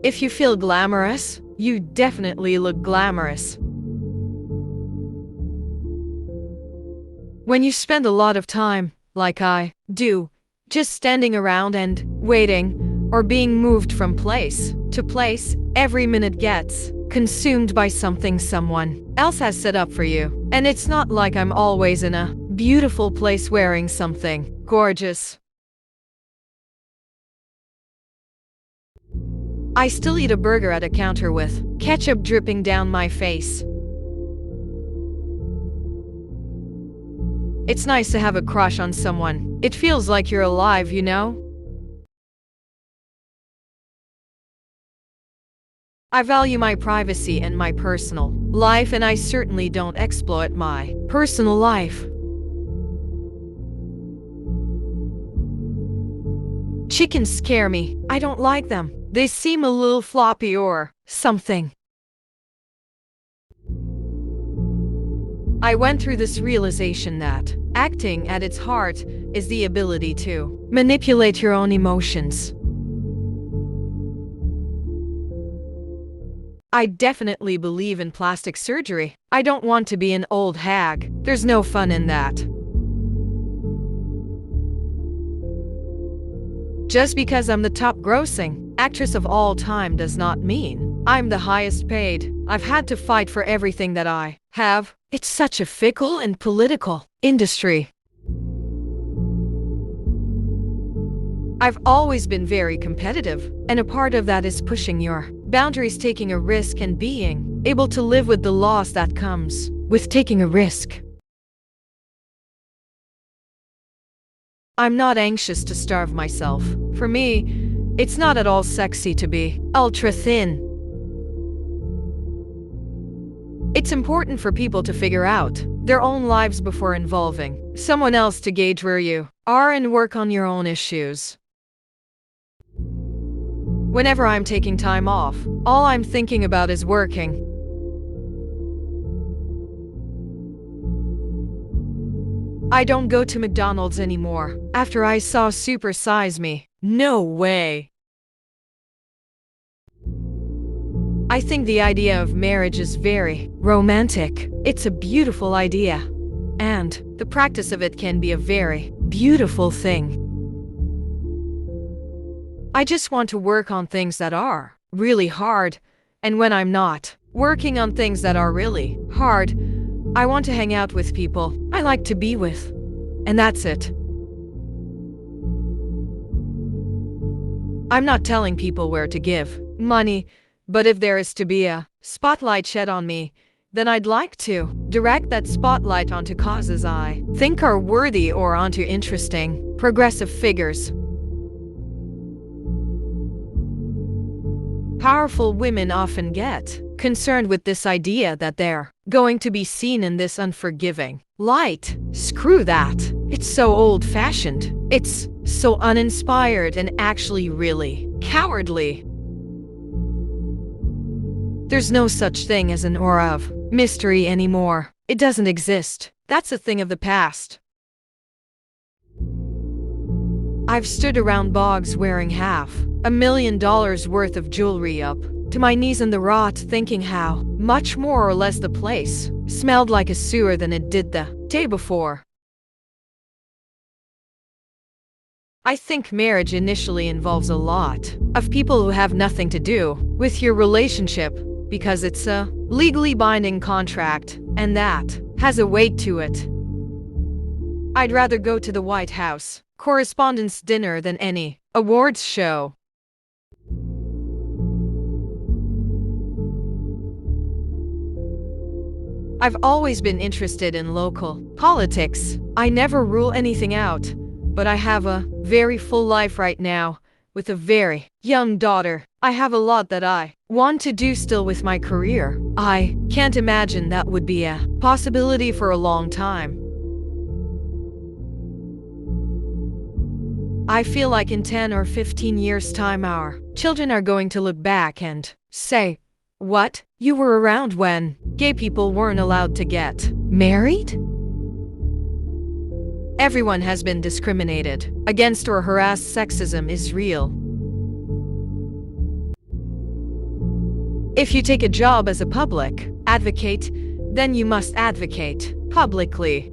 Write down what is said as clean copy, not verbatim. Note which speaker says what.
Speaker 1: If you feel glamorous, you definitely look glamorous. When you spend a lot of time, like I do, just standing around and waiting, or being moved from place to place, every minute gets consumed by something someone else has set up for you. And it's not like I'm always in a beautiful place wearing something gorgeous. I still eat a burger at a counter with ketchup dripping down my face. It's nice to have a crush on someone. It feels like you're alive, you know? I value my privacy and my personal life, and I certainly don't exploit my personal life. Chickens scare me. I don't like them. They seem a little floppy or something. I went through this realization that acting at its heart is the ability to manipulate your own emotions. I definitely believe in plastic surgery. I don't want to be an old hag. There's no fun in that. Just because I'm the top grossing actress of all time does not mean I'm the highest paid. I've had to fight for everything that I have. It's such a fickle and political industry. I've always been very competitive, and a part of that is pushing your boundaries, taking a risk, and being able to live with the loss that comes with taking a risk. I'm not anxious to starve myself. For me, it's not at all sexy to be ultra thin. It's important for people to figure out their own lives before involving someone else to gauge where you are and work on your own issues. Whenever I'm taking time off, all I'm thinking about is working. I don't go to McDonald's anymore after I saw Super Size Me. No way. I think the idea of marriage is very romantic. It's a beautiful idea, and the practice of it can be a very beautiful thing. I just want to work on things that are really hard, and when I'm not working on things that are really hard, I want to hang out with people I like to be with, and that's it. I'm not telling people where to give money, but if there is to be a spotlight shed on me, then I'd like to direct that spotlight onto causes I think are worthy or onto interesting, progressive figures. Powerful women often get concerned with this idea that they're going to be seen in this unforgiving light. Screw that. It's so old-fashioned. It's so uninspired and actually really cowardly. There's no such thing as an aura of mystery anymore. It doesn't exist. That's a thing of the past. I've stood around bogs wearing $500,000 worth of jewelry up to my knees in the rot, thinking how much more or less the place smelled like a sewer than it did the day before. I think marriage initially involves a lot of people who have nothing to do with your relationship because it's a legally binding contract, and that has a weight to it. I'd rather go to the White House Correspondents' Dinner than any awards show. I've always been interested in local politics. I never rule anything out, but I have a very full life right now with a very young daughter. I have a lot that I want to do still with my career. I can't imagine that would be a possibility for a long time. I feel like in 10 or 15 years' time our children are going to look back and say, "What? You were around when gay people weren't allowed to get married?" Everyone has been discriminated against or harassed. Sexism is real. If you take a job as a public advocate, then you must advocate publicly.